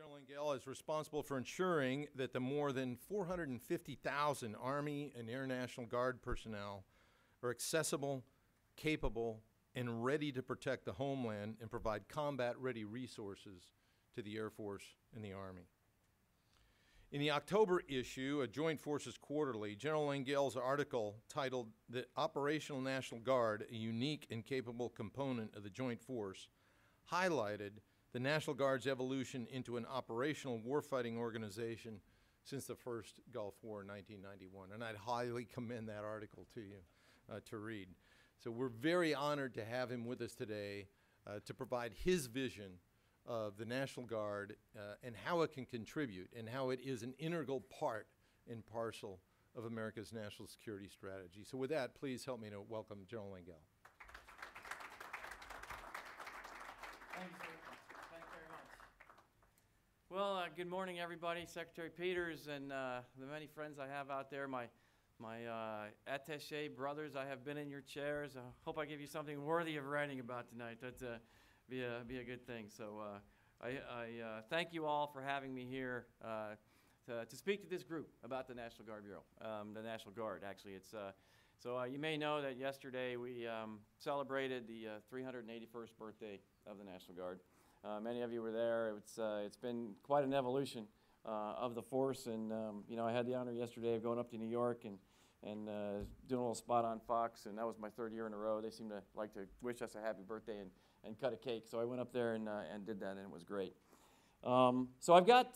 General Lengyel is responsible for ensuring that the more than 450,000 Army and Air National Guard personnel are accessible, capable, and ready to protect the homeland and provide combat-ready resources to the Air Force and the Army. In the October issue of Joint Forces Quarterly, General Lengyel's article titled "The Operational National Guard, a Unique and Capable Component of the Joint Force," highlighted the National Guard's evolution into an operational warfighting organization since the first Gulf War in 1991. And I'd highly commend that article to you to read. So we're very honored to have him with us today to provide his vision of the National Guard and how it can contribute and how it is an integral part and parcel of America's national security strategy. So with that, please help me to welcome General Lengyel. Thanks very much. Well, good morning, everybody. Secretary Peters and the many friends I have out there, my attaché brothers, I have been in your chairs. I hope I give you something worthy of writing about tonight. That'd be a good thing. So I thank you all for having me here to speak to this group about the National Guard Bureau, the National Guard. Actually, it's so you may know that yesterday we celebrated the 381st birthday of the National Guard. Many of you were there. It's been quite an evolution of the force, and you know, I had the honor yesterday of going up to New York and doing a little spot on Fox, and that was my third year in a row. They seem to like to wish us a happy birthday and cut a cake, so I went up there and did that, and it was great. So I've got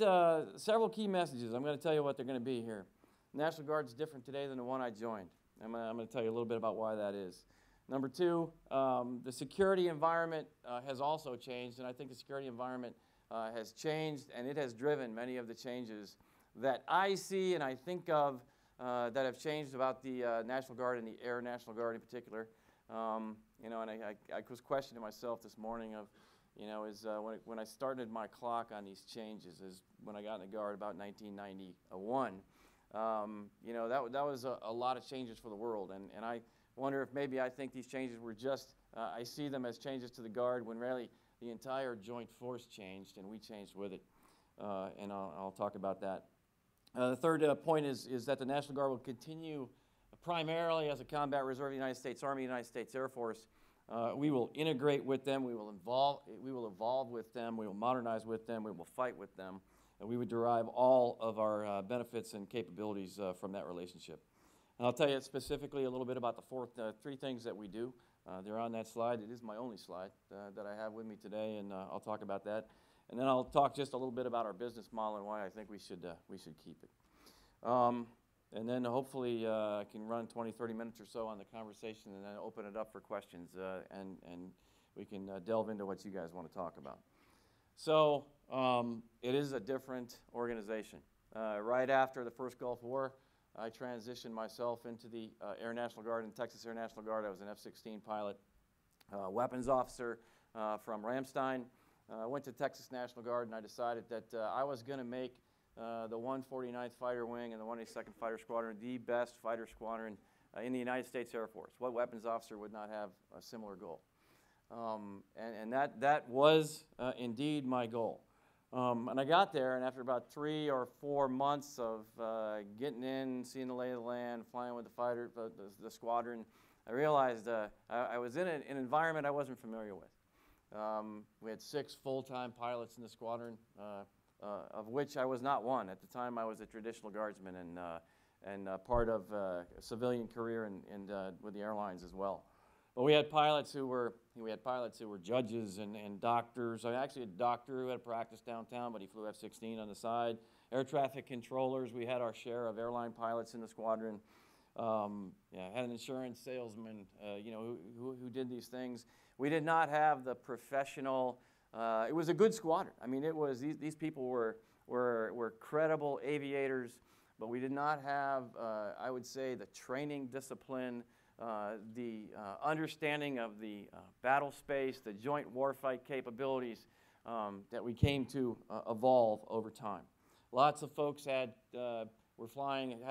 several key messages. I'm going to tell you what they're going to be here. The National Guard's different today than the one I joined. I'm going to tell you a little bit about why that is. Number two, the security environment has also changed, and I think the security environment has changed, and it has driven many of the changes that I see and I think of that have changed about the National Guard and the Air National Guard in particular. You know, and I was questioning myself this morning of, you know, when I started my clock on these changes is when I got in the Guard about 1991. You know, that was a lot of changes for the world, and I wonder if maybe I think these changes were just, I see them as changes to the Guard when really the entire joint force changed and we changed with it, and I'll talk about that. The third point is that the National Guard will continue primarily as a combat reserve of the United States Army, United States Air Force. We will integrate with them, we will evolve with them, we will modernize with them, we will fight with them, and we would derive all of our benefits and capabilities from that relationship. And I'll tell you specifically a little bit about the three things that we do. They're on that slide. It is my only slide that I have with me today, and I'll talk about that. And then I'll talk just a little bit about our business model and why I think we should keep it. And then hopefully I can run 20, 30 minutes or so on the conversation and then open it up for questions, and we can delve into what you guys want to talk about. So it is a different organization. Right after the first Gulf War, I transitioned myself into the Air National Guard and Texas Air National Guard. I was an F-16 pilot, weapons officer from Ramstein. I went to Texas National Guard, and I decided that I was going to make the 149th Fighter Wing and the 182nd Fighter Squadron the best fighter squadron in the United States Air Force. What weapons officer would not have a similar goal? And that was indeed my goal. And I got there, and after about 3 or 4 months of getting in, seeing the lay of the land, flying with the squadron, I realized I was in an environment I wasn't familiar with. We had 6 full-time pilots in the squadron, of which I was not one. At the time, I was a traditional guardsman and part of a civilian career and with the airlines as well. But we had pilots who were judges and doctors. I actually had a doctor who had practice downtown, but he flew F-16 on the side. Air traffic controllers. We had our share of airline pilots in the squadron. Had an insurance salesman, you know, who did these things. We did not have the professional. It was a good squadron. I mean, it was these people were credible aviators, but we did not have, I would say, the training discipline, the understanding of the battle space, the joint warfight capabilities that we came to evolve over time. Lots of folks had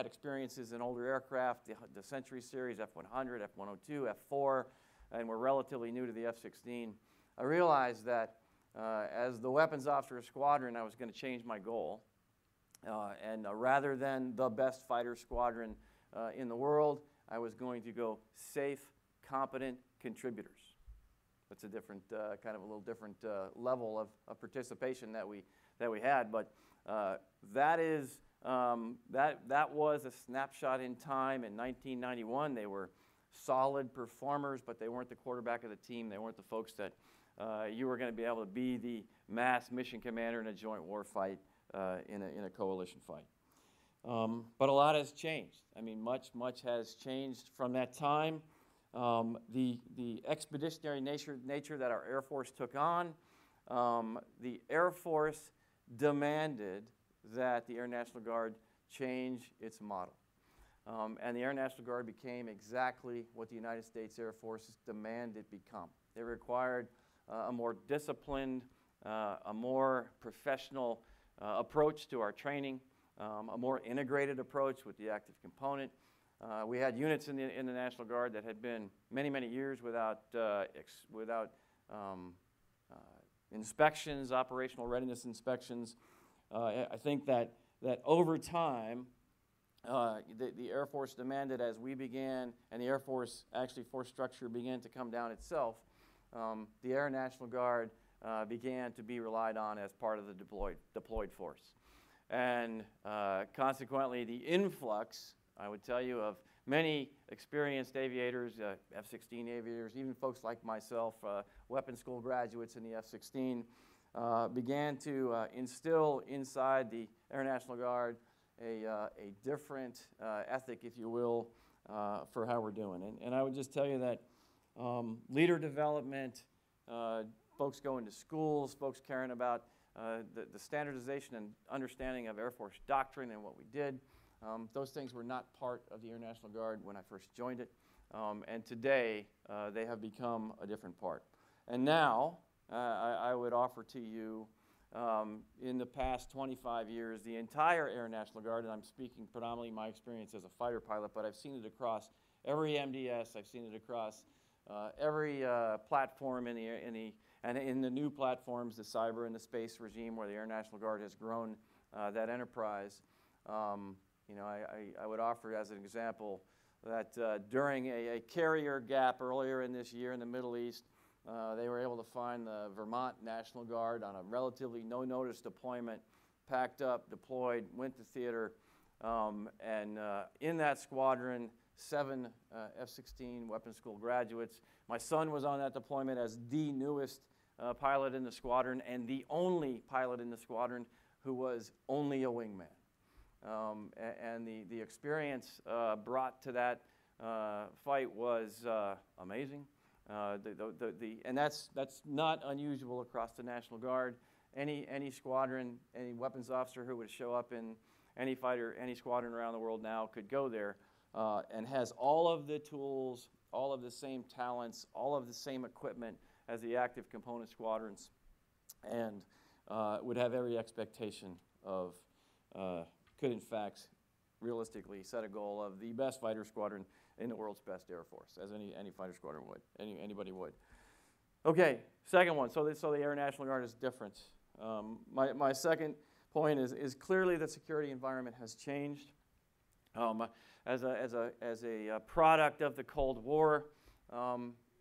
experiences in older aircraft, the Century series, F-100, F-102, F-4, and were relatively new to the F-16. I realized that as the weapons officer of squadron, I was going to change my goal. And rather than the best fighter squadron in the world, I was going to go safe, competent contributors. That's a different, kind of a little different level of participation that we had. But that was a snapshot in time. In 1991, they were solid performers, but they weren't the quarterback of the team. They weren't the folks that you were going to be able to be the mass mission commander in a joint war fight, in a coalition fight. But a lot has changed. I mean, much has changed from that time. The expeditionary nature that our Air Force took on, the Air Force demanded that the Air National Guard change its model. And the Air National Guard became exactly what the United States Air Force demanded it become. They required a more disciplined, a more professional approach to our training, a more integrated approach with the active component. We had units in the National Guard that had been many years without inspections, operational readiness inspections. I think that over time, the Air Force demanded, as we began, and the Air Force, actually force structure began to come down itself, the Air National Guard began to be relied on as part of the deployed force. And consequently, the influx, I would tell you, of many experienced aviators, F-16 aviators, even folks like myself, weapons school graduates in the F-16, began to instill inside the Air National Guard a different ethic, if you will, for how we're doing. And I would just tell you that leader development, folks going to schools, folks caring about the standardization and understanding of Air Force doctrine and what we did, those things were not part of the Air National Guard when I first joined it. And today, they have become a different part. And now, I would offer to you, in the past 25 years, the entire Air National Guard, and I'm speaking predominantly my experience as a fighter pilot, but I've seen it across every MDS, I've seen it across every platform in the new platforms, the cyber and the space regime, where the Air National Guard has grown that enterprise. You know, I would offer as an example that during a carrier gap earlier in this year in the Middle East, they were able to find the Vermont National Guard on a relatively no-notice deployment, packed up, deployed, went to theater, and in that squadron, 7 F-16 weapons school graduates. My son was on that deployment as the newest pilot in the squadron and the only pilot in the squadron who was only a wingman. And the experience brought to that fight was amazing. And that's not unusual across the National Guard. Any squadron, any weapons officer who would show up in any fighter, any squadron around the world now could go there and has all of the tools, all of the same talents, all of the same equipment as the active component squadrons, and would have every expectation of, could in fact realistically set a goal of the best fighter squadron in the world's best Air Force, as any fighter squadron would, anybody would. Okay, second one, so the Air National Guard is different. My second point is clearly the security environment has changed. As a product of the Cold War,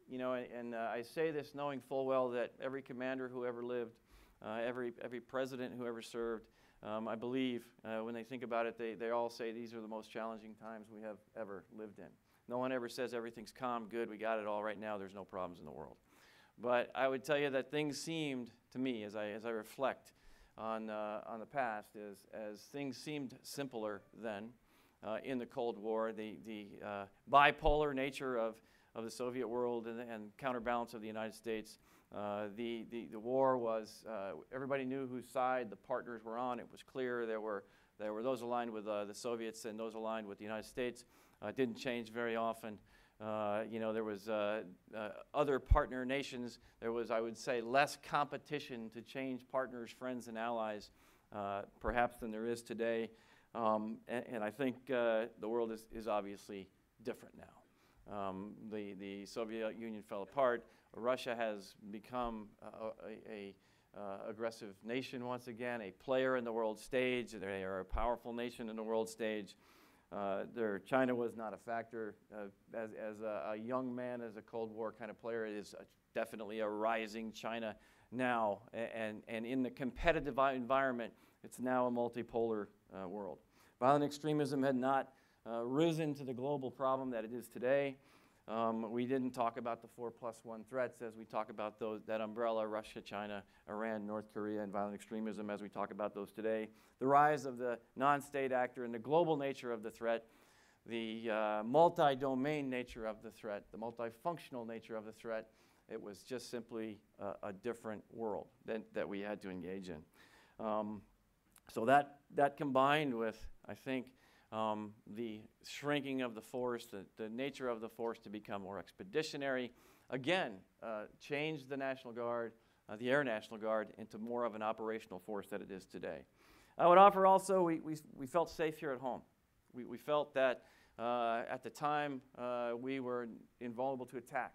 you know, and I say this knowing full well that every commander who ever lived, every president who ever served, I believe when they think about it, they all say these are the most challenging times we have ever lived in. No one ever says everything's calm, good, we got it all right now, there's no problems in the world. But I would tell you that things seemed, to me, as I reflect on the past, as things seemed simpler then in the Cold War. The bipolar nature of the Soviet world and counterbalance of the United States. The war was, everybody knew whose side the partners were on. It was clear there were those aligned with the Soviets and those aligned with the United States. It didn't change very often. You know, there was other partner nations. There was, I would say, less competition to change partners, friends, and allies, perhaps than there is today. And I think the world is obviously different now. The Soviet Union fell apart. Russia has become aggressive nation once again, a player in the world stage. They are a powerful nation in the world stage. China was not a factor. As a young man, as a Cold War kind of player, it is definitely a rising China now. And in the competitive environment, it's now a multipolar world. Violent extremism had not risen to the global problem that it is today. We didn't talk about the 4+1 threats as we talk about that umbrella, Russia, China, Iran, North Korea, and violent extremism as we talk about those today. The rise of the non-state actor and the global nature of the threat, the multi-domain nature of the threat, the multifunctional nature of the threat, it was just simply a different world that we had to engage in. So that combined with, I think, the shrinking of the force, the nature of the force to become more expeditionary, again, changed the National Guard, the Air National Guard, into more of an operational force that it is today. I would offer also, we felt safe here at home. We felt that at the time we were invulnerable to attack.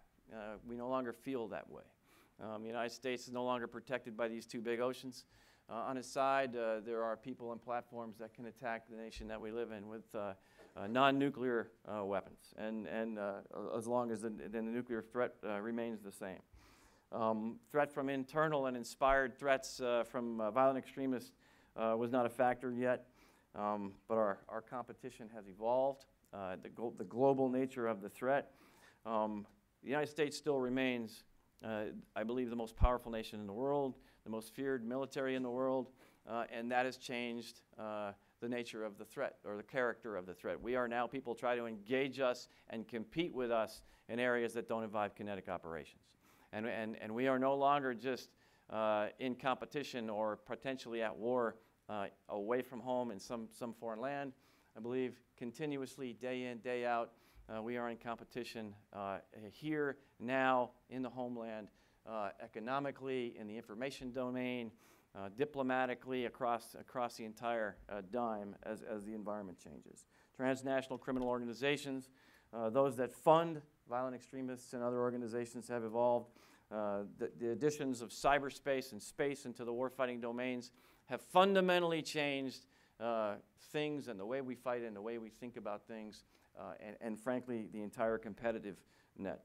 We no longer feel that way. The United States is no longer protected by these two big oceans. On its side, there are people and platforms that can attack the nation that we live in with non-nuclear weapons, and as long as the nuclear threat remains the same. Threat from internal and inspired threats from violent extremists was not a factor yet, but our competition has evolved. The global nature of the threat. The United States still remains, I believe, the most powerful nation in the world, the most feared military in the world, and that has changed the nature of the threat or the character of the threat. We are now, people try to engage us and compete with us in areas that don't involve kinetic operations. And we are no longer just in competition or potentially at war away from home in some foreign land. I believe continuously, day in, day out, we are in competition here, now, in the homeland, economically, in the information domain, diplomatically, across the entire dime as the environment changes. Transnational criminal organizations, those that fund violent extremists and other organizations have evolved. The additions of cyberspace and space into the warfighting domains have fundamentally changed things and the way we fight and the way we think about things, and frankly, the entire competitive net.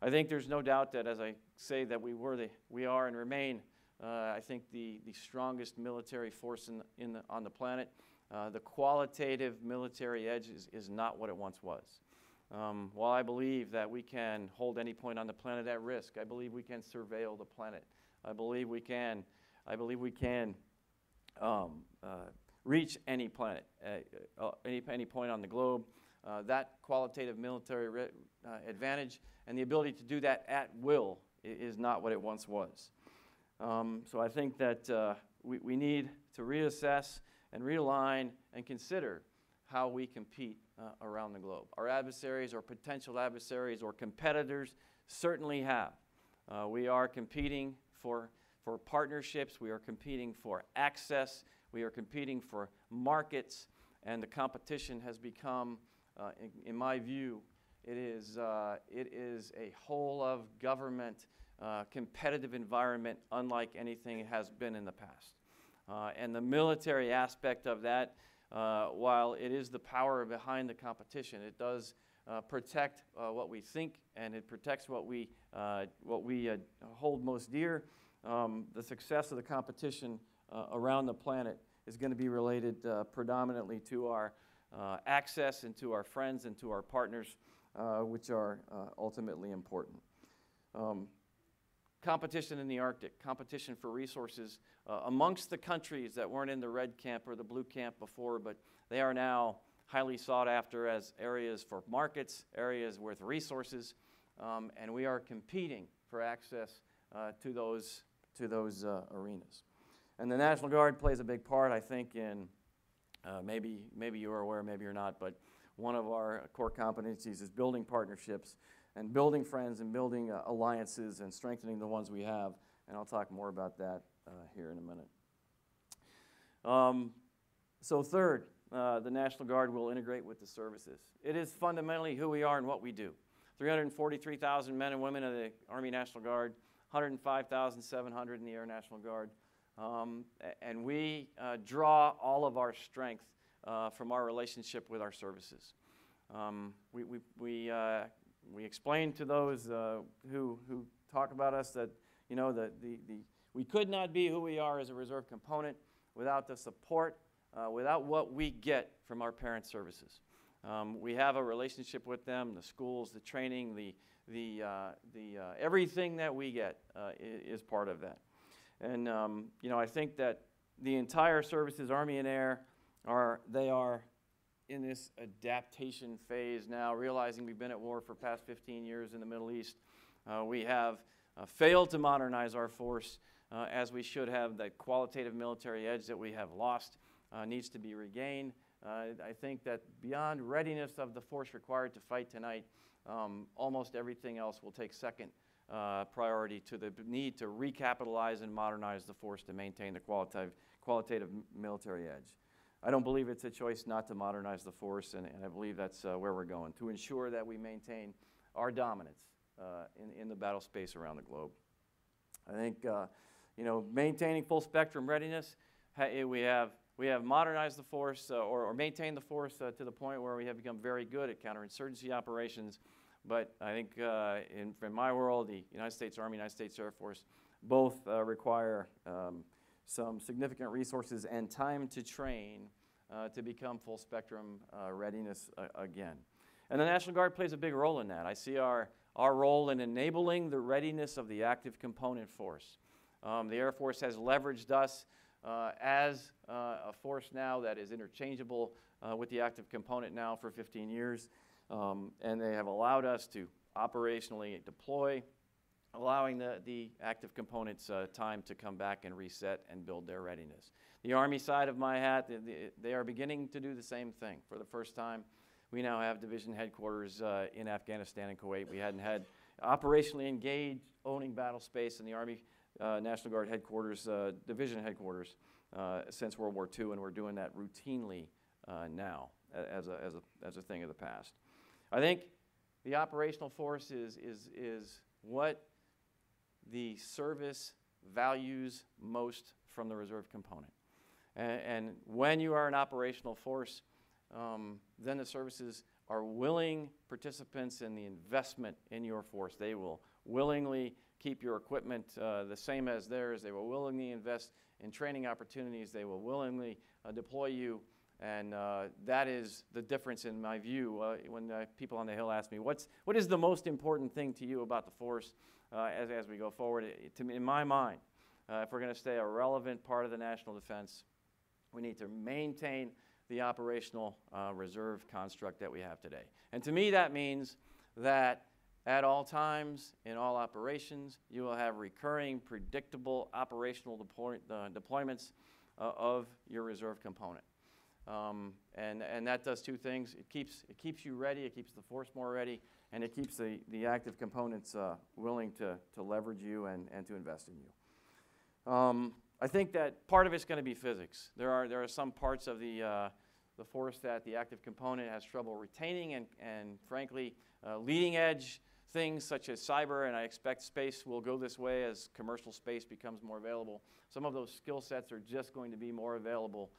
I think there's no doubt that, as I say, that we are and remain, I think, the strongest military force on the planet. The qualitative military edge is not what it once was. While I believe that we can hold any point on the planet at risk, I believe we can surveil the planet. I believe we can reach any planet, any point on the globe. That qualitative military advantage and the ability to do that at will is not what it once was. So I think that we need to reassess and realign and consider how we compete around the globe. Our adversaries or potential adversaries or competitors certainly have. We are competing for partnerships. We are competing for access. We are competing for markets. And the competition has become, in my view, it is a whole of government competitive environment unlike anything it has been in the past. And the military aspect of that, while it is the power behind the competition, it does protect what we think, and it protects what we hold most dear. The success of the competition around the planet is going to be related predominantly to our access and to our friends and to our partners, which are ultimately important. Competition in the Arctic, competition for resources amongst the countries that weren't in the red camp or the blue camp before, but they are now highly sought after as areas for markets, areas with resources, and we are competing for access to those arenas. And the National Guard plays a big part, I think, in maybe you are aware, maybe you're not, but one of our core competencies is building partnerships and building friends and building alliances and strengthening the ones we have. And I'll talk more about that here in a minute. So third, the National Guard will integrate with the services. It is fundamentally who we are and what we do. 343,000 men and women of the Army National Guard, 105,700 in the Air National Guard. And we draw all of our strength from our relationship with our services. We explain to those who talk about us that, you know, we could not be who we are as a reserve component without the support, without what we get from our parent services. We have a relationship with them, the schools, the training, everything that we get is part of that. And you know, I think that the entire services, Army and Air, are in this adaptation phase now, realizing we've been at war for the past 15 years in the Middle East. We have failed to modernize our force as we should have. That qualitative military edge that we have lost needs to be regained. I think that beyond readiness of the force required to fight tonight, almost everything else will take second priority to the need to recapitalize and modernize the force to maintain the qualitative military edge. I don't believe it's a choice not to modernize the force, and I believe that's where we're going, to ensure that we maintain our dominance in the battle space around the globe. I think, you know, maintaining full spectrum readiness, we have modernized the force or maintained the force to the point where we have become very good at counterinsurgency operations. But I think in my world, the United States Army, United States Air Force, both require some significant resources and time to train to become full spectrum readiness again. And the National Guard plays a big role in that. I see our role in enabling the readiness of the active component force. The Air Force has leveraged us as a force now that is interchangeable with the active component now for 15 years. And they have allowed us to operationally deploy, allowing the active components time to come back and reset and build their readiness. The Army side of my hat, they are beginning to do the same thing. For the first time, we now have division headquarters in Afghanistan and Kuwait. We hadn't had operationally engaged owning battle space in the Army National Guard headquarters, division headquarters, since World War II, and we're doing that routinely now as a thing of the past. I think the operational force is what the service values most from the reserve component. And when you are an operational force, then the services are willing participants in the investment in your force. They will willingly keep your equipment the same as theirs. They will willingly invest in training opportunities. They will willingly deploy you. And that is the difference in my view when people on the Hill ask me, what is the most important thing to you about the force as we go forward? In my mind, if we're going to stay a relevant part of the national defense, we need to maintain the operational reserve construct that we have today. And to me, that means that at all times, in all operations, you will have recurring, predictable operational deployments of your reserve component. And that does two things. It keeps you ready, it keeps the force more ready, and it keeps the active components willing to leverage you and to invest in you. I think that part of it's going to be physics. There are some parts of the force that the active component has trouble retaining, and frankly, leading edge things such as cyber, and I expect space will go this way as commercial space becomes more available. Some of those skill sets are just going to be more available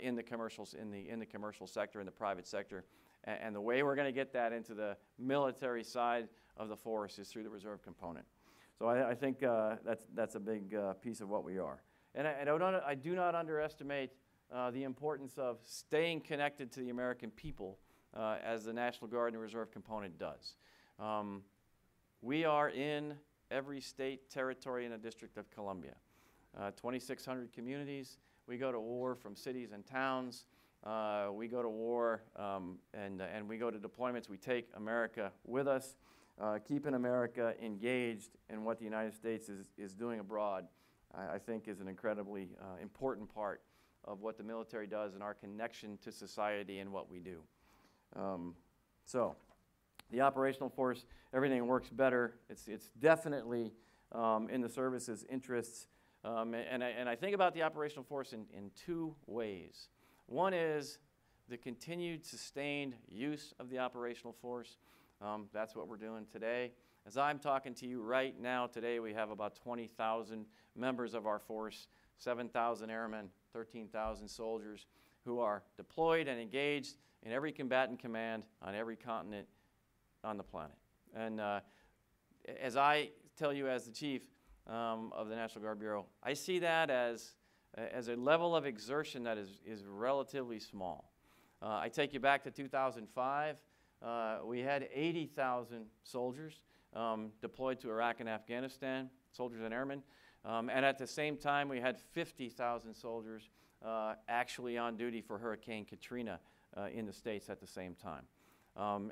in the commercial sector, in the private sector, and the way we're going to get that into the military side of the force is through the reserve component. So I think that's a big piece of what we are. And I do not underestimate the importance of staying connected to the American people as the National Guard and Reserve component does. We are in every state, territory, and the District of Columbia. 2,600 communities. We go to war from cities and towns. We go to war and we go to deployments. We take America with us. Keeping America engaged in what the United States is doing abroad, I think is an incredibly important part of what the military does and our connection to society and what we do. So the operational force, everything works better. It's definitely in the service's interests. And I think about the operational force in two ways. One is the continued sustained use of the operational force. That's what we're doing today. As I'm talking to you right now, today, we have about 20,000 members of our force, 7,000 airmen, 13,000 soldiers who are deployed and engaged in every combatant command on every continent on the planet. And as I tell you as the chief of the National Guard Bureau, I see that as a level of exertion that is relatively small. I take you back to 2005. We had 80,000 soldiers deployed to Iraq and Afghanistan, soldiers and airmen. And at the same time, we had 50,000 soldiers actually on duty for Hurricane Katrina in the States at the same time.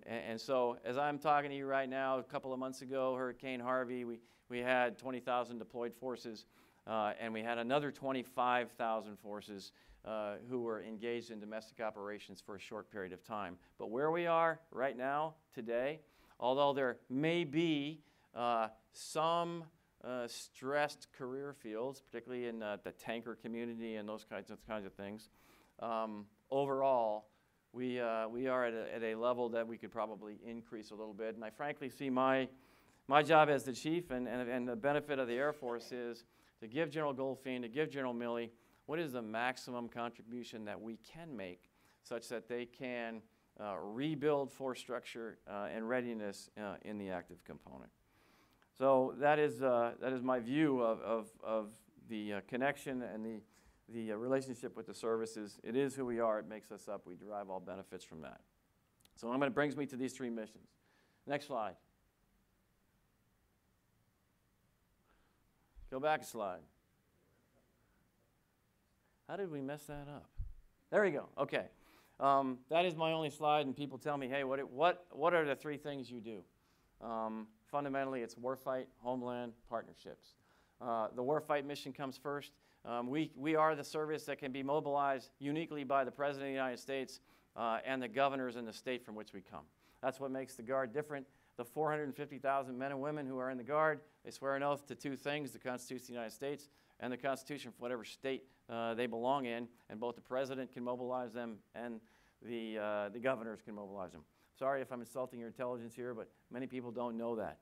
And so as I'm talking to you right now, a couple of months ago, Hurricane Harvey, we had 20,000 deployed forces, and we had another 25,000 forces who were engaged in domestic operations for a short period of time. But where we are right now, today, although there may be some stressed career fields, particularly in the tanker community and those kinds of things, overall, we are at a level that we could probably increase a little bit. And I frankly see my job as the chief and the benefit of the Air Force is to give General Goldfein, to give General Milley, what is the maximum contribution that we can make such that they can rebuild force structure and readiness in the active component. So that is my view of the connection and the relationship with the services. It is who we are. It makes us up. We derive all benefits from that. So it brings me to these three missions. Next slide. Go back a slide. How did we mess that up? There we go. Okay. That is my only slide, and people tell me, hey, what are the three things you do? Fundamentally, it's warfight, homeland, partnerships. The warfight mission comes first. We are the service that can be mobilized uniquely by the President of the United States and the governors in the state from which we come. That's what makes the Guard different. The 450,000 men and women who are in the Guard, they swear an oath to two things, the Constitution of the United States and the Constitution for whatever state they belong in, and both the President can mobilize them and the governors can mobilize them. Sorry if I'm insulting your intelligence here, but many people don't know that.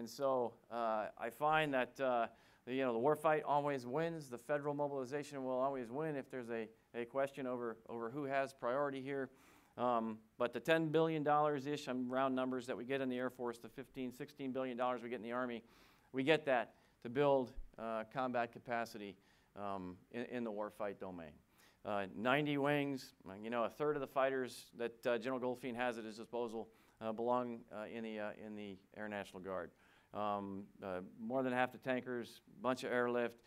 So I find that the warfight always wins. The federal mobilization will always win if there's a question over who has priority here. But the $10 billion-ish, round numbers, that we get in the Air Force, the $16 billion we get in the Army, we get that to build combat capacity in the warfight domain. 90 wings, a third of the fighters that General Goldfein has at his disposal belong in the Air National Guard. More than half the tankers, bunch of airlift,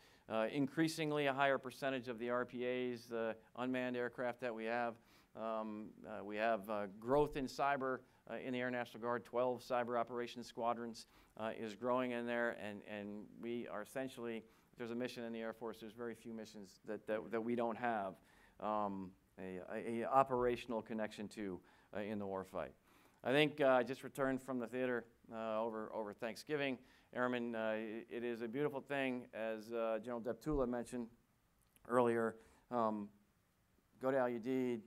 increasingly a higher percentage of the RPAs, the unmanned aircraft that we have. We have growth in cyber in the Air National Guard. 12 cyber operations squadrons is growing in there, and we are essentially, if there's a mission in the Air Force, there's very few missions that we don't have a operational connection to in the warfight. I think I just returned from the theater over Thanksgiving. Airmen, it is a beautiful thing, as General Deptula mentioned earlier. Go to Al-Udeid,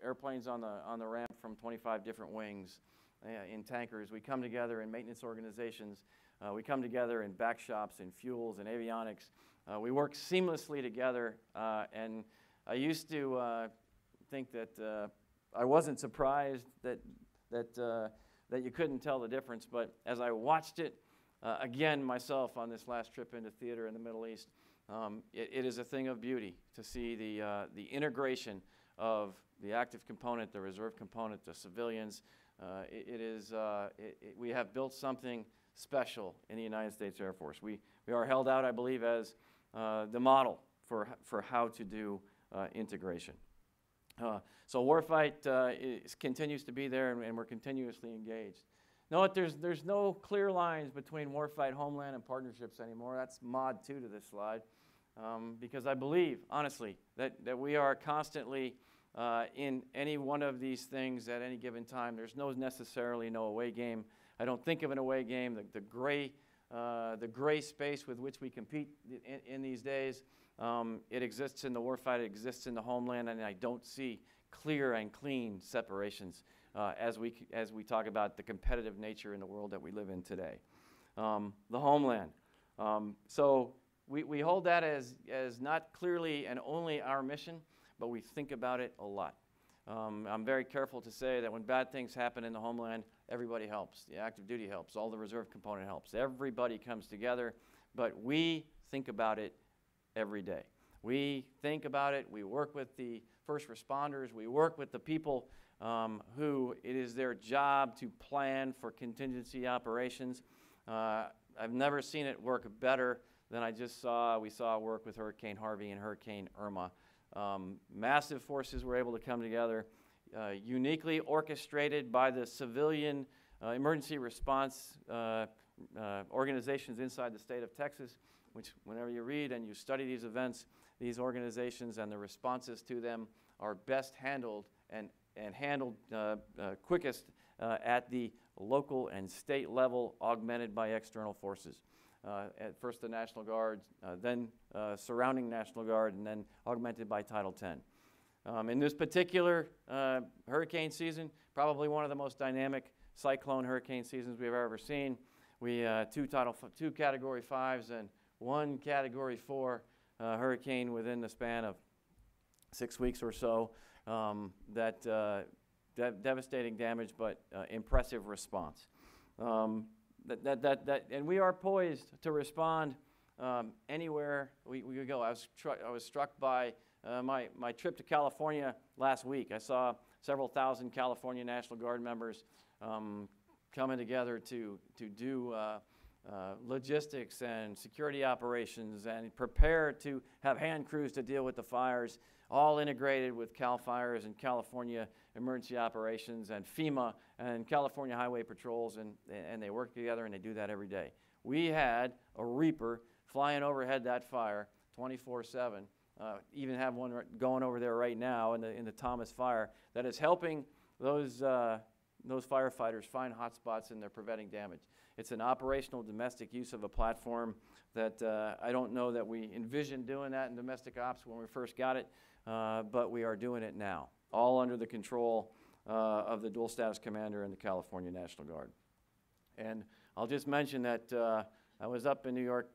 airplanes on the ramp from 25 different wings in tankers. We come together in maintenance organizations. We come together in back shops, in fuels, and avionics. We work seamlessly together, and I used to think that I wasn't surprised that you couldn't tell the difference, but as I watched it again myself on this last trip into theater in the Middle East, it is a thing of beauty to see the integration of the active component, the reserve component, the civilians. We have built something special in the United States Air Force. We are held out, I believe, as the model for how to do integration. So warfight continues to be there, and we're continuously engaged. Note there's no clear lines between warfight, homeland, and partnerships anymore. That's mod 2 to this slide, because I believe, honestly, that we are constantly in any one of these things at any given time. There's necessarily no away game. I don't think of an away game. The gray space with which we compete in these days, it exists in the warfight, it exists in the homeland, and I don't see clear and clean separations as we talk about the competitive nature in the world that we live in today. The homeland. So we hold that as not clearly and only our mission, but we think about it a lot. I'm very careful to say that when bad things happen in the homeland, everybody helps. The active duty helps. All the reserve component helps. Everybody comes together, but we think about it every day. We think about it. We work with the first responders. We work with the people who it is their job to plan for contingency operations. I've never seen it work better than I just saw. We saw work with Hurricane Harvey and Hurricane Irma. Massive forces were able to come together, uniquely orchestrated by the civilian emergency response organizations inside the state of Texas, which whenever you read and you study these events, these organizations and the responses to them are best handled and handled quickest at the local and state level, augmented by external forces. At first the National Guard, then surrounding National Guard, and then augmented by Title X. In this particular hurricane season, probably one of the most dynamic cyclone hurricane seasons we've ever seen. We two Category 5s and one Category 4 hurricane within the span of 6 weeks or so. Devastating damage, but impressive response. And we are poised to respond anywhere we go. I was struck by my trip to California last week. I saw several thousand California National Guard members coming together to do logistics and security operations and prepare to have hand crews to deal with the fires, all integrated with CAL FIRES and California Emergency Operations and FEMA and California Highway Patrols, and they work together and they do that every day. We had a Reaper flying overhead that fire 24/7. Even have one going over there right now in the Thomas fire that is helping those firefighters find hot spots and they're preventing damage. It's an operational domestic use of a platform that I don't know that we envisioned doing that in domestic ops when we first got it, but we are doing it now, all under the control of the dual status commander and the California National Guard. And I'll just mention that I was up in New York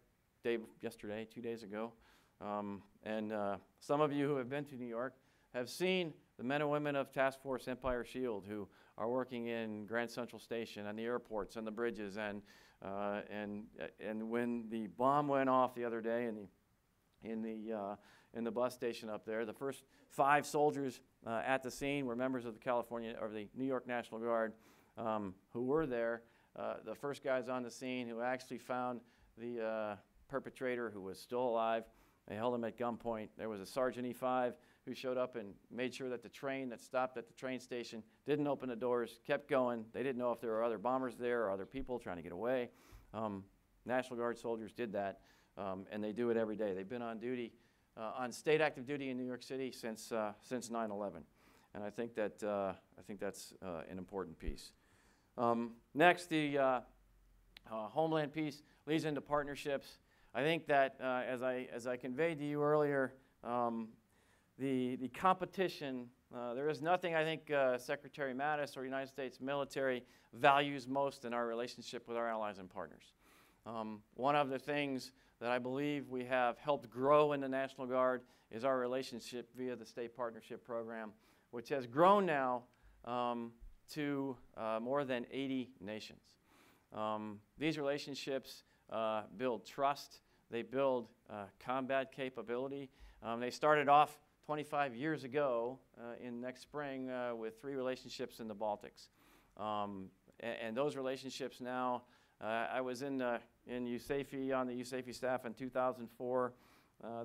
yesterday, 2 days ago, and some of you who have been to New York have seen the men and women of Task Force Empire Shield who are working in Grand Central Station and the airports and the bridges, and when the bomb went off the other day in the bus station up there, the first 5 soldiers at the scene were members of the New York National Guard who were there. The first guys on the scene who actually found the perpetrator, who was still alive. They held him at gunpoint. There was a Sergeant E5 who showed up and made sure that the train that stopped at the train station didn't open the doors, kept going. They didn't know if there were other bombers there or other people trying to get away. National Guard soldiers did that, and they do it every day. They've been on duty, on state active duty in New York City since 9/11, and I think that's an important piece. Next, the homeland piece leads into partnerships. I think that as I conveyed to you earlier, the competition, there is nothing I think Secretary Mattis or United States military values most in our relationship with our allies and partners. One of the things that I believe we have helped grow in the National Guard is our relationship via the State Partnership Program, which has grown now to more than 80 nations. These relationships build trust. They build combat capability. They started off 25 years ago in next spring with 3 relationships in the Baltics. And those relationships now, I was in USAFE, on the USAFE staff in 2004.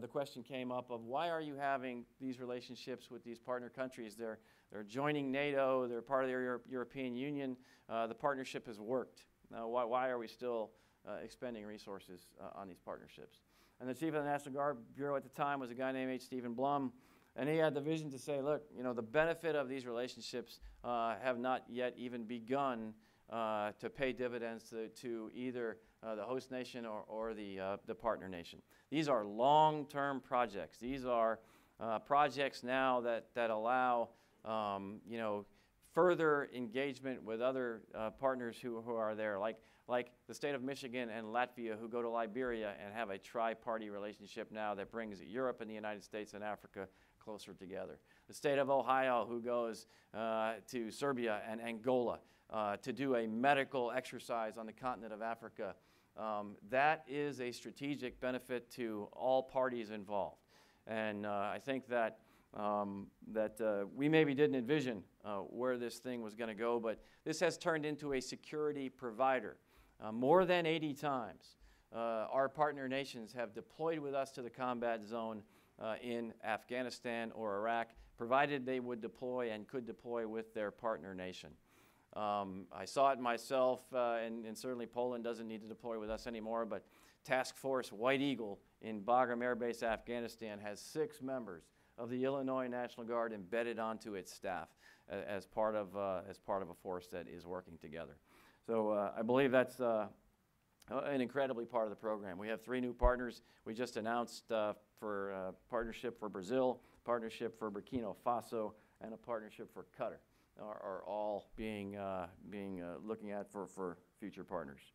The question came up of why are you having these relationships with these partner countries? They're joining NATO, they're part of the European Union. The partnership has worked. Now, why are we still expending resources on these partnerships? And the chief of the National Guard Bureau at the time was a guy named H. Stephen Blum, and he had the vision to say, look, you know, the benefit of these relationships have not yet even begun to pay dividends to either the host nation or the partner nation. These are long-term projects. These are projects now that allow, you know, further engagement with other partners who are there, like the state of Michigan and Latvia, who go to Liberia and have a tri-party relationship now that brings Europe and the United States and Africa closer together. The state of Ohio, who goes to Serbia and Angola to do a medical exercise on the continent of Africa. That is a strategic benefit to all parties involved. And I think that we maybe didn't envision where this thing was going to go, but this has turned into a security provider. More than 80 times, our partner nations have deployed with us to the combat zone in Afghanistan or Iraq, provided they would deploy and could deploy with their partner nation. I saw it myself, and certainly Poland doesn't need to deploy with us anymore, but Task Force White Eagle in Bagram Air Base, Afghanistan, has 6 members of the Illinois National Guard embedded onto its staff as part of a force that is working together. So I believe that's an incredibly part of the program. We have 3 new partners. We just announced for partnership for Brazil, partnership for Burkina Faso, and a partnership for Qatar are all being looking at for future partners.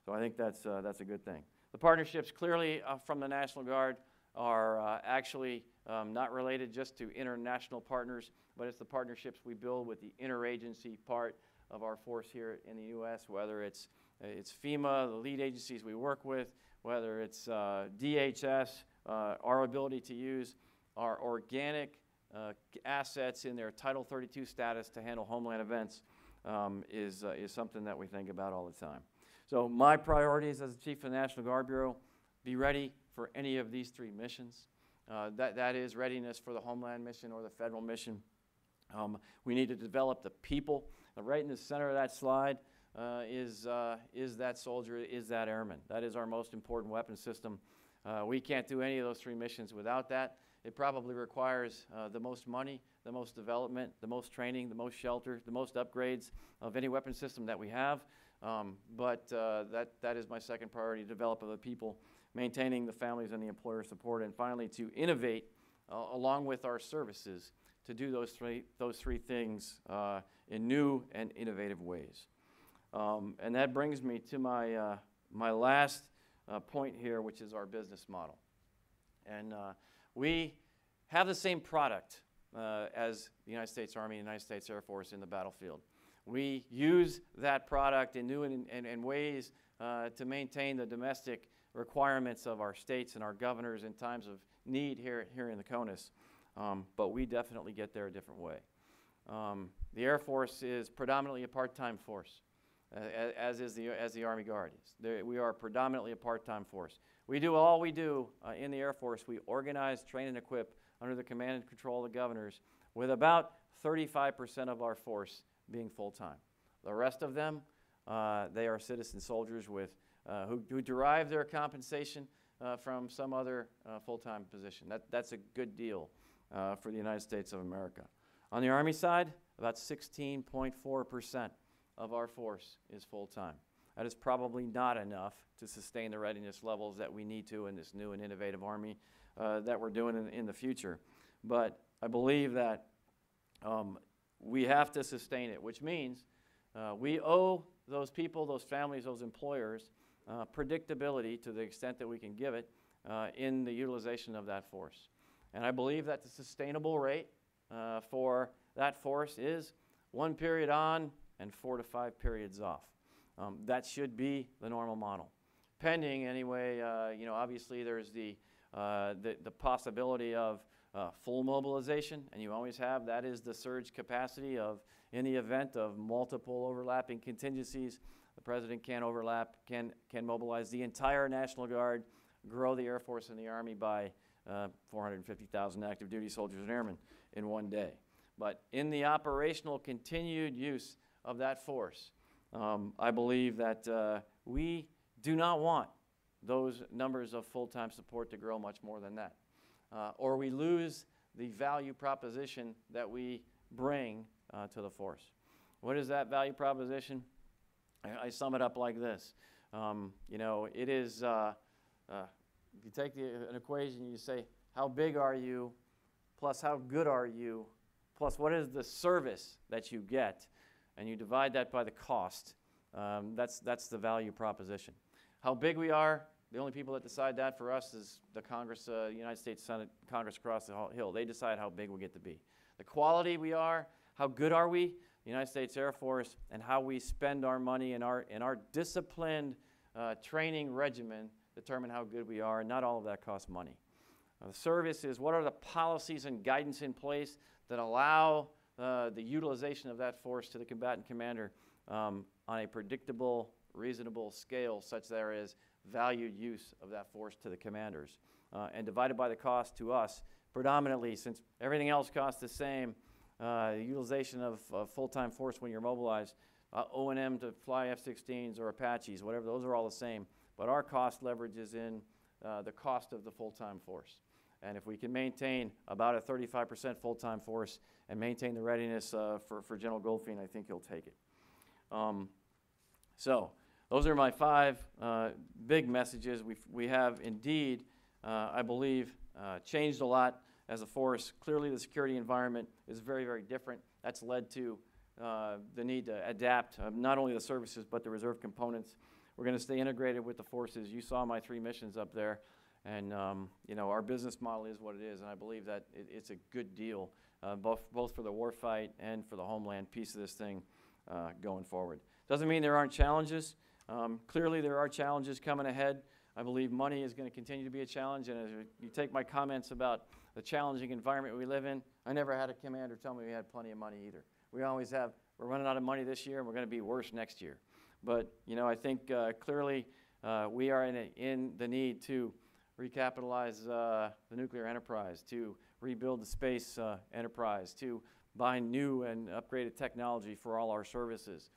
So I think that's a good thing. The partnerships clearly from the National Guard are actually not related just to international partners, but it's the partnerships we build with the interagency part of our force here in the U.S., whether it's FEMA, the lead agencies we work with, whether it's DHS, our ability to use our organic assets in their Title 32 status to handle homeland events is something that we think about all the time. So my priorities as the Chief of the National Guard Bureau, be ready for any of these 3 missions. That is readiness for the Homeland mission or the federal mission. We need to develop the people. Right in the center of that slide is that soldier, is that airman. That is our most important weapon system. We can't do any of those 3 missions without that. It probably requires the most money, the most development, the most training, the most shelter, the most upgrades of any weapon system that we have. But that is my second priority, develop the people, maintaining the families and the employer support, and finally to innovate along with our services to do those three things in new and innovative ways. And that brings me to my last point here, which is our business model. And we have the same product as the United States Army and the United States Air Force in the battlefield. We use that product in new and ways to maintain the domestic requirements of our states and our governors in times of need here in the CONUS. But we definitely get there a different way. The Air Force is predominantly a part-time force, as is the Army Guard is. We are predominantly a part-time force. We do all we do in the Air Force. We organize, train, and equip under the command and control of the governors, with about 35% of our force being full-time. The rest of them, they are citizen soldiers who derive their compensation from some other full-time position. That's a good deal for the United States of America. On the Army side, about 16.4% of our force is full-time. That is probably not enough to sustain the readiness levels that we need to in this new and innovative Army that we're doing in the future. But I believe that we have to sustain it, which means we owe those people, those families, those employers predictability to the extent that we can give it in the utilization of that force. And I believe that the sustainable rate for that force is 1 period on and 4 to 5 periods off. That should be the normal model. Pending, anyway, obviously there's the possibility of full mobilization, and you always have. That is the surge capacity of, in the event of multiple overlapping contingencies, the President can mobilize the entire National Guard, grow the Air Force and the Army by 450,000 active duty soldiers and airmen in 1 day. But in the operational continued use of that force, I believe that we do not want those numbers of full-time support to grow much more than that. Or we lose the value proposition that we bring to the force. What is that value proposition? I sum it up like this. It is, if you take an equation, you say, how big are you, plus how good are you, plus what is the service that you get and you divide that by the cost, that's the value proposition. How big we are, the only people that decide that for us is the Congress, United States Senate, Congress across the Hill. They decide how big we get to be. The quality we are, how good are we, the United States Air Force, and how we spend our money and our disciplined training regimen determine how good we are, and not all of that costs money. The service is, what are the policies and guidance in place that allow the utilization of that force to the combatant commander on a predictable, reasonable scale such there is valued use of that force to the commanders, and divided by the cost to us, predominantly, since everything else costs the same, the utilization of full-time force when you're mobilized, O&M to fly F-16s or Apaches, whatever, those are all the same. But our cost leverage is in the cost of the full-time force. And if we can maintain about a 35% full-time force and maintain the readiness for General Goldfein, I think he'll take it. So those are my 5 big messages. We have indeed, I believe, changed a lot as a force. Clearly the security environment is very, very different. That's led to the need to adapt not only the services but the reserve components. We're going to stay integrated with the forces. You saw my 3 missions up there, and you know, our business model is what it is, and I believe that it's a good deal, both for the warfight and for the homeland piece of this thing going forward. Doesn't mean there aren't challenges. Clearly there are challenges coming ahead. I believe money is going to continue to be a challenge, and as you take my comments about the challenging environment we live in, I never had a commander tell me we had plenty of money either. We always have, we're running out of money this year, and we're going to be worse next year. But, you know, I think clearly we are in the need to recapitalize the nuclear enterprise, to rebuild the space enterprise, to buy new and upgraded technology for all our services.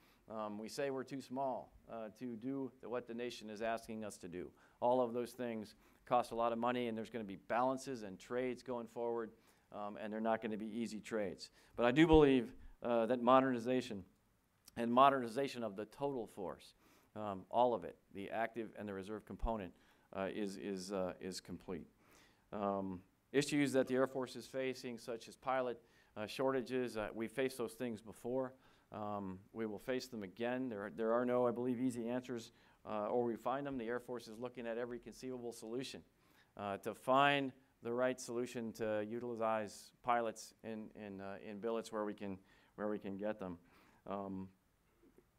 We say we're too small to do what the nation is asking us to do. All of those things cost a lot of money, and there's going to be balances and trades going forward, and they're not going to be easy trades. But I do believe that modernization and modernization of the total force, all of it, the active and the reserve component, is complete. Issues that the Air Force is facing, such as pilot shortages, we faced those things before. We will face them again. There are no, I believe, easy answers, or we find them. The Air Force is looking at every conceivable solution to find the right solution to utilize pilots in billets where we can get them.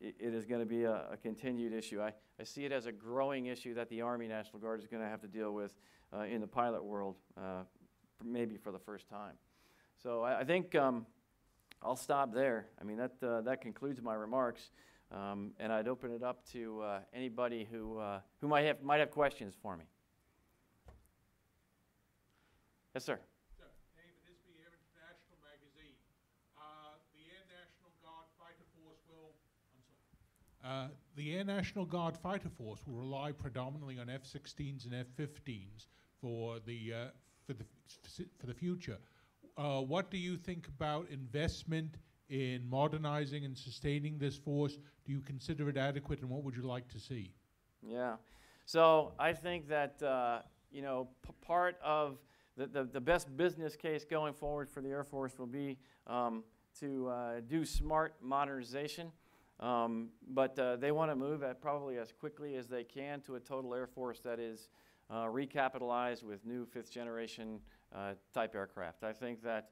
It is going to be a continued issue. I see it as a growing issue that the Army National Guard is going to have to deal with in the pilot world, maybe for the first time. So I think I'll stop there. I mean, that concludes my remarks, and I'd open it up to anybody who might have questions for me. Yes, sir. The Air National Guard Fighter Force will rely predominantly on F-16s and F-15s for the future. What do you think about investment in modernizing and sustaining this force? Do you consider it adequate, and what would you like to see? Yeah. So I think that you know, part of the best business case going forward for the Air Force will be to do smart modernization. But they want to move at probably as quickly as they can to a total Air Force that is recapitalized with new 5th generation type aircraft. I think that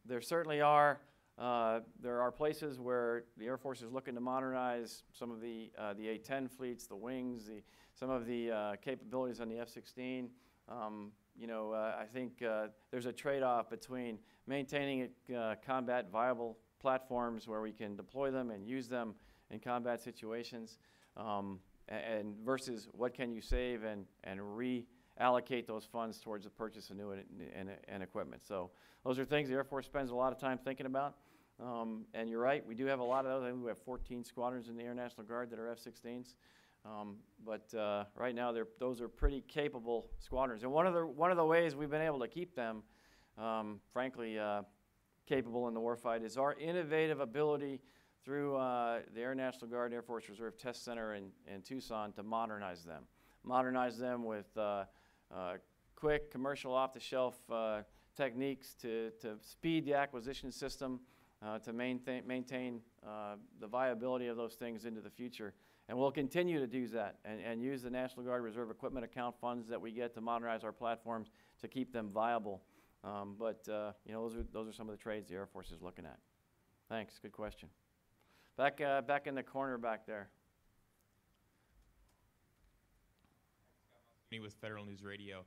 there certainly are places where the Air Force is looking to modernize some of the A-10 fleets, the wings, some of the capabilities on the F-16. You know, I think there's a trade-off between maintaining combat viable platforms where we can deploy them and use them in combat situations, and versus what can you save and reallocate those funds towards the purchase of new and equipment. So those are things the Air Force spends a lot of time thinking about. And you're right, we do have a lot of those. I think we have 14 squadrons in the Air National Guard that are F-16s. But right now, those are pretty capable squadrons. And one of the ways we've been able to keep them, frankly, capable in the warfight is our innovative ability through the Air National Guard Air Force Reserve Test Center in Tucson to modernize them. Modernize them with quick commercial off-the-shelf techniques to speed the acquisition system to maintain the viability of those things into the future. And we'll continue to do that and use the National Guard Reserve Equipment Account funds that we get to modernize our platforms to keep them viable. You know, those are some of the trades the Air Force is looking at. Thanks, good question. Back in the corner back there. Me with Federal News Radio.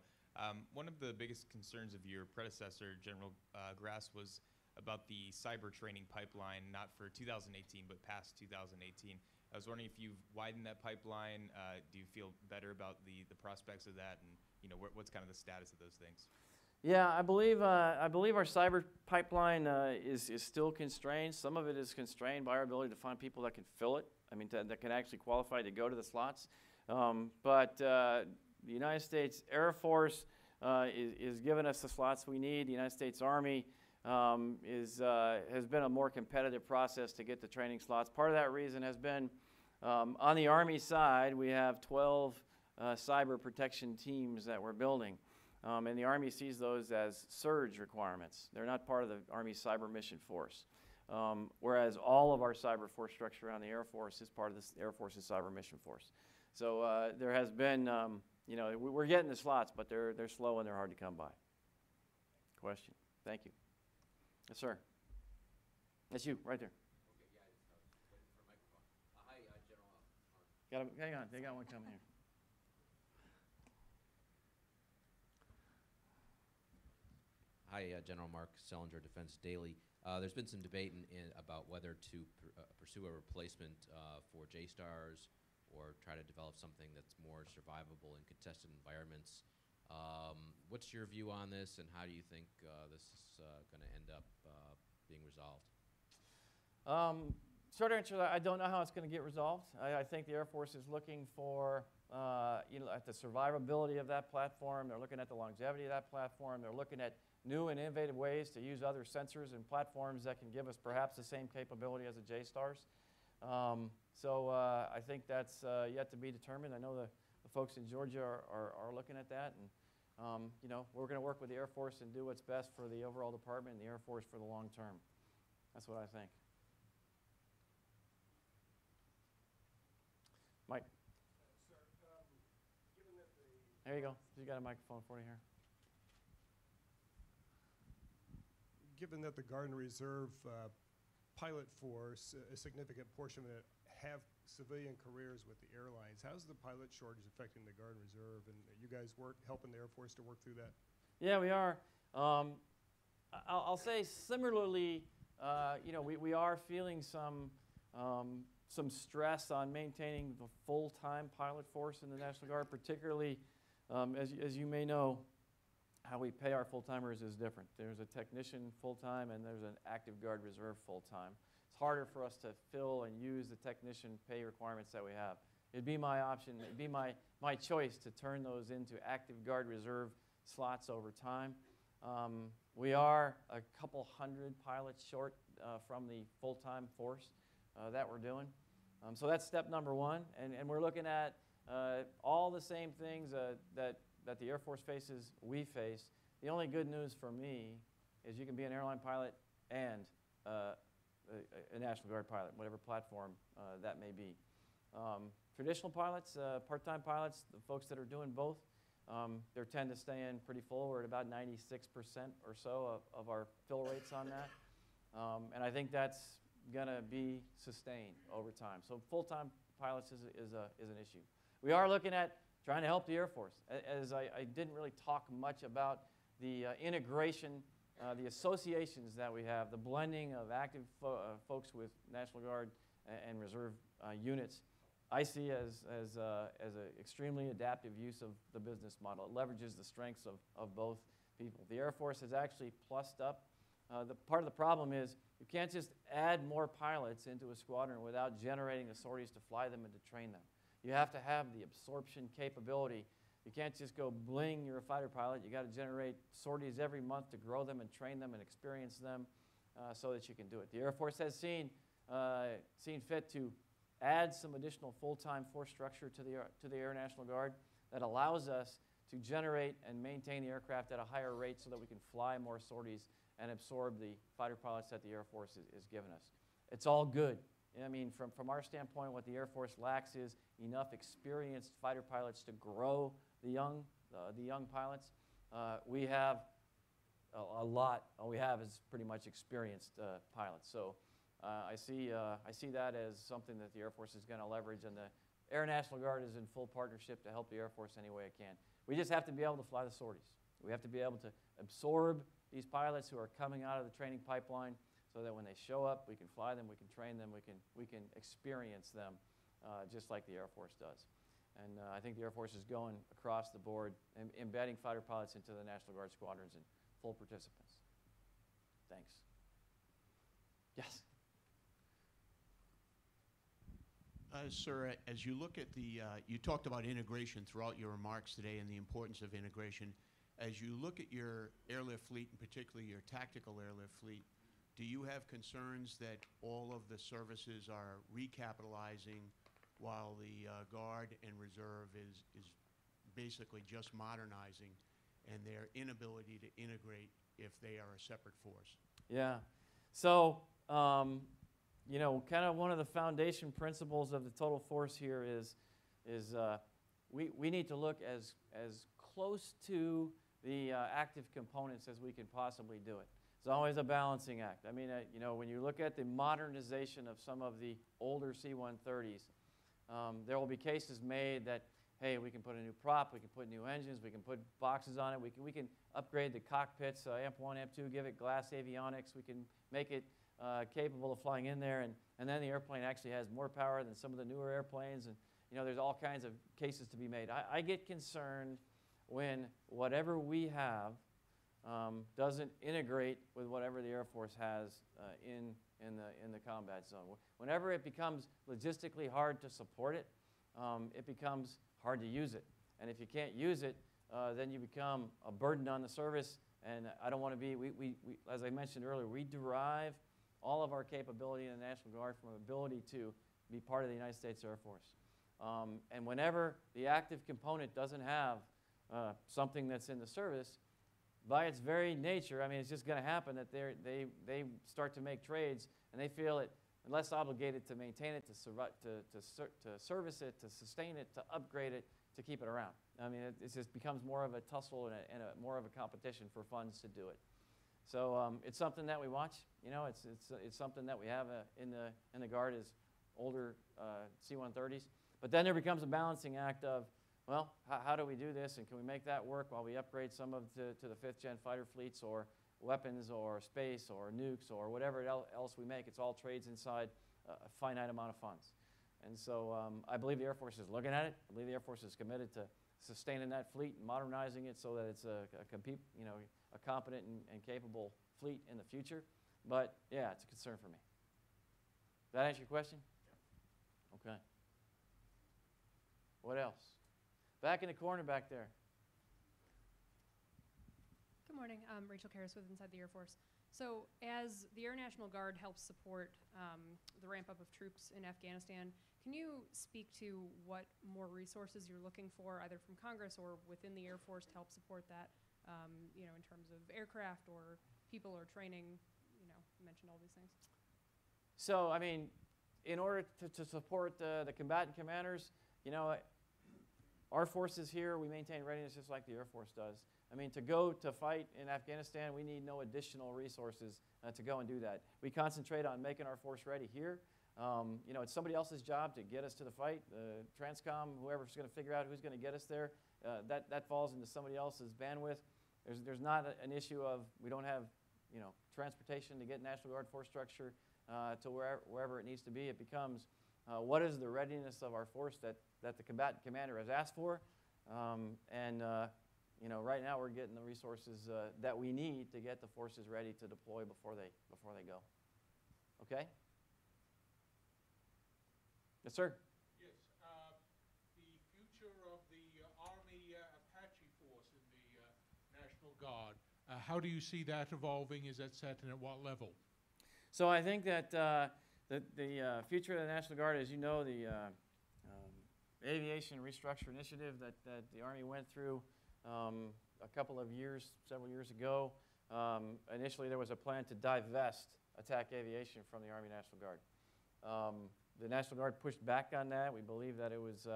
One of the biggest concerns of your predecessor, General Grass, was about the cyber training pipeline, not for 2018, but past 2018. I was wondering if you've widened that pipeline. Do you feel better about the prospects of that, and you know what's kind of the status of those things? Yeah, I believe our cyber pipeline is still constrained. Some of it is constrained by our ability to find people that can fill it. I mean, that can actually qualify to go to the slots. The United States Air Force is giving us the slots we need. The United States Army has been a more competitive process to get the training slots. Part of that reason has been on the Army side, we have 12 cyber protection teams that we're building. And the Army sees those as surge requirements. They're not part of the Army Cyber Mission Force. Whereas all of our cyber force structure on the Air Force is part of the Air Force's Cyber Mission Force. So there has been, you know, we're getting the slots, but they're slow and they're hard to come by. Question. Thank you. Yes, sir. That's you, right there. Okay, yeah, I just waiting for a microphone. Hi, General. Hang on, they got one coming here. Hi, General Mark Sellinger, Defense Daily. There's been some debate about whether to pursue a replacement for JSTARS or try to develop something that's more survivable in contested environments. What's your view on this, and how do you think this is going to end up being resolved? Short answer, I don't know how it's going to get resolved. I think the Air Force is looking for, you know, at the survivability of that platform. They're looking at the longevity of that platform. They're looking at new and innovative ways to use other sensors and platforms that can give us perhaps the same capability as a JSTARS. I think that's yet to be determined. I know the folks in Georgia are looking at that, and you know, we're going to work with the Air Force and do what's best for the overall department and the Air Force for the long term. That's what I think. Mike. Sir, given that There you go. You got a microphone for you here. given that the Guard and Reserve pilot force, a significant portion of it, have civilian careers with the airlines, how's the pilot shortage affecting the Guard and Reserve? And are you guys helping the Air Force to work through that? Yeah, we are. I'll say similarly, you know, we are feeling some stress on maintaining the full-time pilot force in the National Guard, particularly, as you may know, how we pay our full-timers is different. There's a technician full-time and there's an active Guard Reserve full-time. It's harder for us to fill and use the technician pay requirements that we have. It'd be my option, it'd be my choice to turn those into active Guard Reserve slots over time. We are a couple hundred pilots short from the full-time force that we're doing. So that's step number one, and we're looking at all the same things that the Air Force faces, we face. The only good news for me is you can be an airline pilot and a National Guard pilot, whatever platform that may be. Traditional pilots, part-time pilots, the folks that are doing both, they tend to stay in pretty full. We're at about 96% or so of our fill rates on that. And I think that's going to be sustained over time. So full-time pilots is an issue. We are looking at trying to help the Air Force. As I didn't really talk much about the integration, the associations that we have, the blending of active folks with National Guard and Reserve units, I see as an extremely adaptive use of the business model. It leverages the strengths of both people. The Air Force has actually plussed up. Part of the problem is you can't just add more pilots into a squadron without generating the sorties to fly them and to train them. You have to have the absorption capability. You can't just go bling, you're a fighter pilot. You got to generate sorties every month to grow them and train them and experience them so that you can do it. The Air Force has seen fit to add some additional full-time force structure to the Air National Guard that allows us to generate and maintain the aircraft at a higher rate so that we can fly more sorties and absorb the fighter pilots that the Air Force is giving us. It's all good. I mean, from our standpoint, what the Air Force lacks is enough experienced fighter pilots to grow the young pilots. We have a lot. All we have is pretty much experienced pilots. So I see that as something that the Air Force is going to leverage, and the Air National Guard is in full partnership to help the Air Force any way it can. We just have to be able to fly the sorties. We have to be able to absorb these pilots who are coming out of the training pipeline, so that when they show up, we can fly them, we can train them, we can experience them, just like the Air Force does. And I think the Air Force is going across the board, embedding fighter pilots into the National Guard squadrons and full participants. Thanks. Yes. Sir, as you look at the, you talked about integration throughout your remarks today and the importance of integration. As you look at your airlift fleet, and particularly your tactical airlift fleet, do you have concerns that all of the services are recapitalizing while the Guard and Reserve is basically just modernizing, and their inability to integrate if they are a separate force? Yeah. So, you know, kind of one of the foundation principles of the total force here is we need to look as close to the active components as we can possibly do it. It's always a balancing act. I mean, you know, when you look at the modernization of some of the older C-130s, there will be cases made that, hey, we can put a new prop, we can put new engines, we can put boxes on it, we can upgrade the cockpits, AMP1, AMP2, give it glass avionics, we can make it capable of flying in there, and then the airplane actually has more power than some of the newer airplanes, and you know, there's all kinds of cases to be made. I get concerned when whatever we have doesn't integrate with whatever the Air Force has in the combat zone. Whenever it becomes logistically hard to support it, it becomes hard to use it. And if you can't use it, then you become a burden on the service. And I don't want to be, as I mentioned earlier, we derive all of our capability in the National Guard from ability to be part of the United States Air Force. And whenever the active component doesn't have something that's in the service, by its very nature, I mean, it's just going to happen that they start to make trades, and they feel it less obligated to maintain it, to service it, to sustain it, to upgrade it, to keep it around. I mean, it just becomes more of a tussle and more of a competition for funds to do it. So it's something that we watch. You know, it's something that we have in the Guard is older C-130s. But then there becomes a balancing act of, well, how do we do this, and can we make that work while we upgrade some of to the 5th-gen fighter fleets, or weapons, or space, or nukes, or whatever else we make? It's all trades inside a finite amount of funds. And so I believe the Air Force is looking at it. I believe the Air Force is committed to sustaining that fleet and modernizing it so that it's a competent and capable fleet in the future. But yeah, it's a concern for me. Does that answer your question? Okay. What else? Back in the corner back there. Good morning. I'm Rachel Karras with Inside the Air Force. So as the Air National Guard helps support the ramp up of troops in Afghanistan, can you speak to what more resources you're looking for, either from Congress or within the Air Force, to help support that, you know, in terms of aircraft or people or training? You know, you mentioned all these things. So, I mean, in order to support the combatant commanders, you know, our forces here, we maintain readiness just like the Air Force does. I mean, to go to fight in Afghanistan, we need no additional resources to go and do that. We concentrate on making our force ready here. You know, it's somebody else's job to get us to the fight. Transcom, whoever's going to figure out who's going to get us there, that falls into somebody else's bandwidth. There's not an issue of we don't have, you know, transportation to get National Guard force structure to wherever it needs to be. It becomes what is the readiness of our force that the combatant commander has asked for, you know, right now we're getting the resources that we need to get the forces ready to deploy before they go. Okay? Yes, sir. Yes. The future of the Army Apache force in the National Guard. How do you see that evolving? Is that set, and at what level? So I think that the future of the National Guard, as you know, the Aviation Restructure initiative that the Army went through several years ago, Initially, there was a plan to divest attack aviation from the Army National Guard. The National Guard pushed back on that. We believe that it was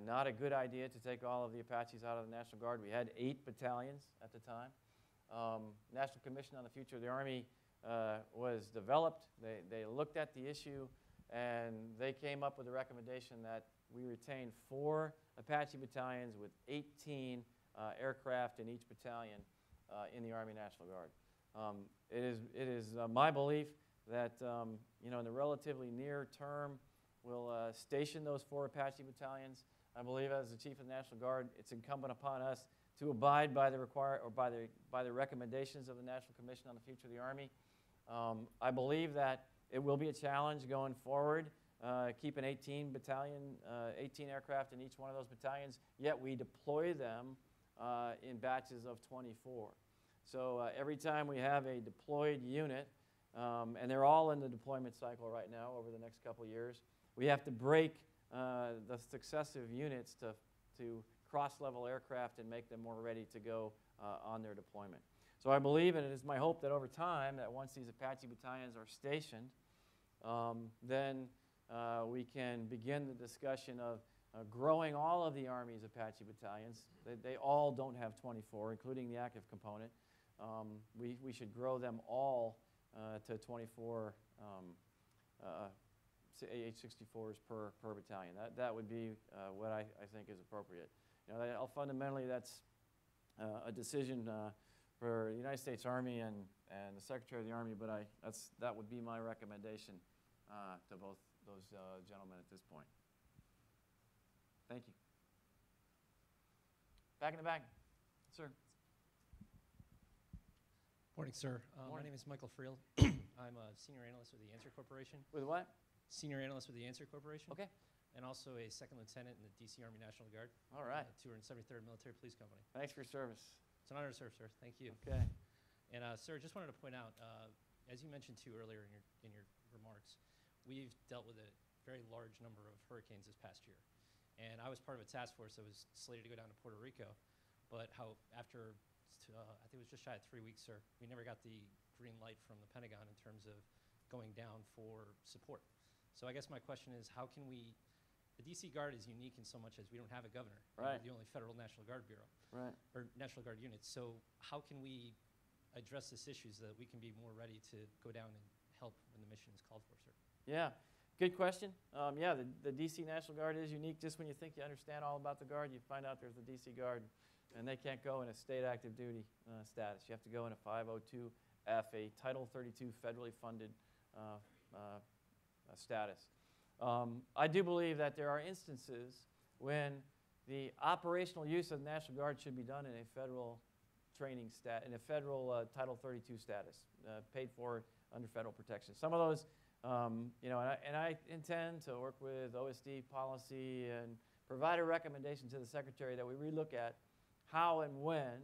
not a good idea to take all of the Apaches out of the National Guard. We had 8 battalions at the time. National Commission on the Future of the Army was developed. They looked at the issue, and they came up with a recommendation that we retain 4 Apache battalions with 18 aircraft in each battalion in the Army National Guard. It is my belief that in the relatively near term, we'll station those 4 Apache battalions. I believe, as the Chief of the National Guard, it's incumbent upon us to abide by the recommendations of the National Commission on the Future of the Army. I believe that it will be a challenge going forward, keeping 18 aircraft in each one of those battalions, yet we deploy them in batches of 24. So every time we have a deployed unit, and they're all in the deployment cycle right now over the next couple of years, we have to break the successive units to cross-level aircraft and make them more ready to go on their deployment. So I believe, and it is my hope, that over time, that once these Apache battalions are stationed, then we can begin the discussion of growing all of the Army's Apache battalions. They all don't have 24, including the active component. We should grow them all to 24 AH-64s per battalion. That would be what I think is appropriate. Fundamentally, that's a decision for the United States Army and the Secretary of the Army, but that would be my recommendation to both those gentlemen at this point. Thank you. Back in the back. Sir. Morning, sir. My Morning. name is Michael Friel. I'm a senior analyst with the Answer Corporation. With what? Senior analyst with the Answer Corporation. Okay. And also a second lieutenant in the D.C. Army National Guard. All right. 273rd Military Police Company. Thanks for your service. It's an honor to serve, sir. Thank you. Okay. And sir, just wanted to point out, as you mentioned too earlier in your remarks, we've dealt with a very large number of hurricanes this past year. And I was part of a task force that was slated to go down to Puerto Rico, but after I think it was just shy of 3 weeks, sir, we never got the green light from the Pentagon in terms of going down for support. So I guess my question is, how can we? The D.C. Guard is unique in so much as we don't have a governor. Right. We're the only federal National Guard bureau. Right. Or National Guard unit. So how can we address this issue so that we can be more ready to go down and help when the mission is called for, sir? Yeah, good question. Yeah, the D.C. National Guard is unique. Just when you think you understand all about the Guard, you find out there's the D.C. Guard, and they can't go in a state active duty status. You have to go in a 502 AFA, Title 32 federally funded status. I do believe that there are instances when the operational use of the National Guard should be done in a federal training in a federal Title 32 status, paid for under federal protection. Some of those, and I intend to work with OSD policy and provide a recommendation to the Secretary that we relook at how and when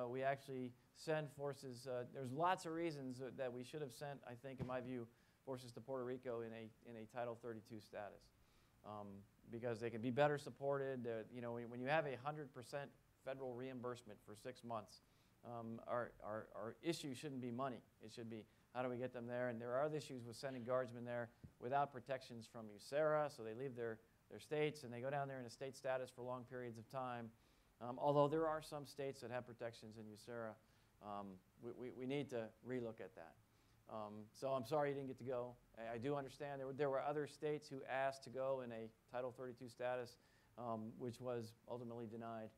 we actually send forces. There's lots of reasons that we should have sent, I think, in my view, forces to Puerto Rico in a Title 32 status, because they can be better supported. When you have 100% federal reimbursement for 6 months, our issue shouldn't be money. It should be, how do we get them there? And there are other issues with sending guardsmen there without protections from USERRA, so they leave their states and they go down there in a state status for long periods of time. Although there are some states that have protections in USERRA, we need to relook at that. So I'm sorry you didn't get to go. I do understand there were other states who asked to go in a Title 32 status, which was ultimately denied.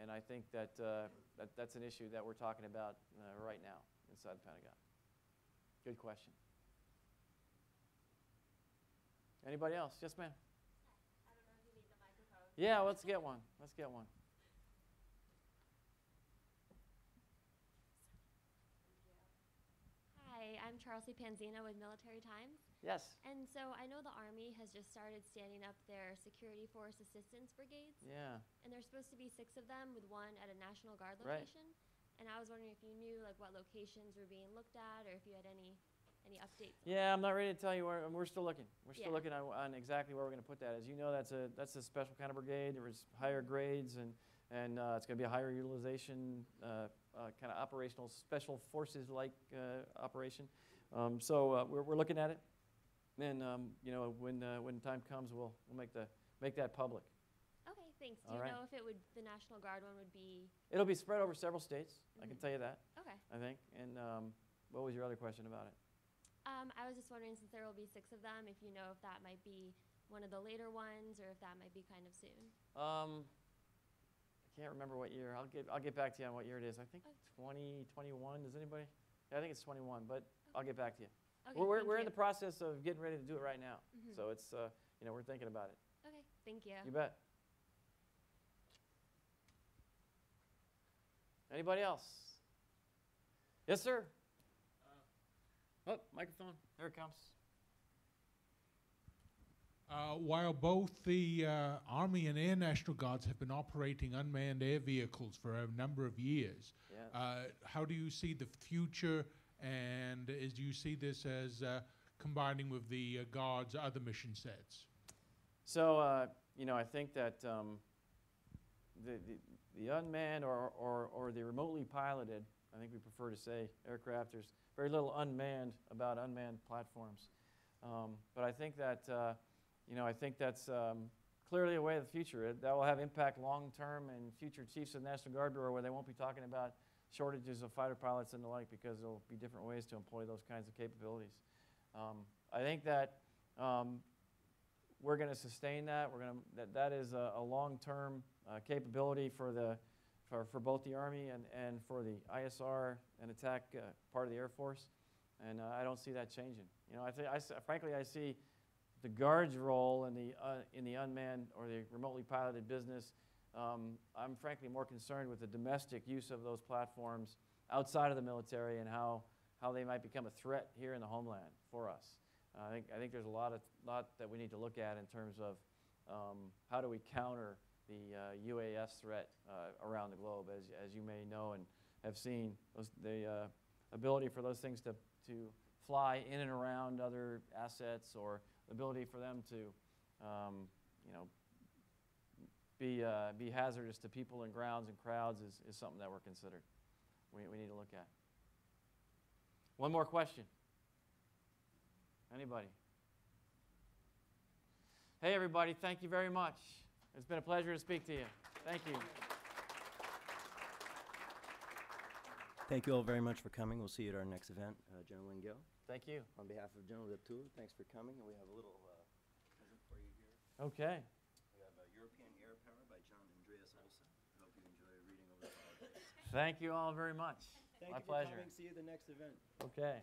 And I think that's an issue that we're talking about right now inside the Pentagon. Good question. Anybody else? Yes, ma'am. I don't know if you need the microphone. Yeah, let's get one. Let's get one. Hi, I'm Charles Panzina with Military Times. Yes. And so I know the Army has just started standing up their Security Force Assistance Brigades. Yeah. And there's supposed to be 6 of them with 1 at a National Guard Right. location. And I was wondering if you knew what locations were being looked at, or if you had any updates. Yeah, I'm not ready to tell you where. We're still looking. We're still Yeah. looking on exactly where we're going to put that. As you know, that's a special kind of brigade. There was higher grades, and and it's going to be a higher utilization, kind of operational, special forces-like operation. So we're looking at it, and you know, when time comes, we'll make that public. Okay, thanks. Do All you right. know if it would, the National Guard one would be? It'll be spread over several states. I can tell you that. Okay. I think. And what was your other question about it? I was just wondering, since there will be 6 of them, if you know if that might be one of the later ones, or if that might be kind of soon. I can't remember what year. I'll get back to you on what year it is. I think Okay. 2021. Does anybody? Yeah, I think it's 21, but I'll get back to you. Okay, We're thank in the you. process of getting ready to do it right now. Mhm. So it's you know, we're thinking about it. Okay, thank you. You bet. Anybody else? Yes, sir. Oh, microphone. There it comes. While both the Army and Air National Guards have been operating unmanned air vehicles for a number of years, Yeah. how do you see the future, and do you see this as combining with the Guards' other mission sets? So, you know, I think that the unmanned or the remotely piloted, I think we prefer to say aircraft, there's very little unmanned about unmanned platforms. But I think that, you know, I think that's clearly a way of the future. That will have impact long-term in future chiefs of the National Guard Bureau, where they won't be talking about shortages of fighter pilots and the like, because there will be different ways to employ those kinds of capabilities. I think that we're going to sustain that. That is a long-term capability for both the Army and for the ISR and attack part of the Air Force, and I don't see that changing. You know, frankly, I see the Guard's role in the unmanned or the remotely piloted business. I'm frankly more concerned with the domestic use of those platforms outside of the military and how they might become a threat here in the homeland for us. I think there's a lot that we need to look at in terms of how do we counter the UAS threat around the globe. As you may know and have seen, the ability for those things to fly in and around other assets, or the ability for them to you know, be hazardous to people and grounds and crowds is something that we're considered. We need to look at. One more question. Anybody? Hey, everybody, thank you very much. It's been a pleasure to speak to you. Thank you. Thank you all very much for coming. We'll see you at our next event. General Lengyel. Thank you. On behalf of General Leptour, thanks for coming. And we have a little present for you here. Okay. We have European Air Power by John Andreas Olsen. I hope you enjoy reading over the holidays. Thank you all very much. Thank My you for pleasure. coming. See you at the next event. Okay.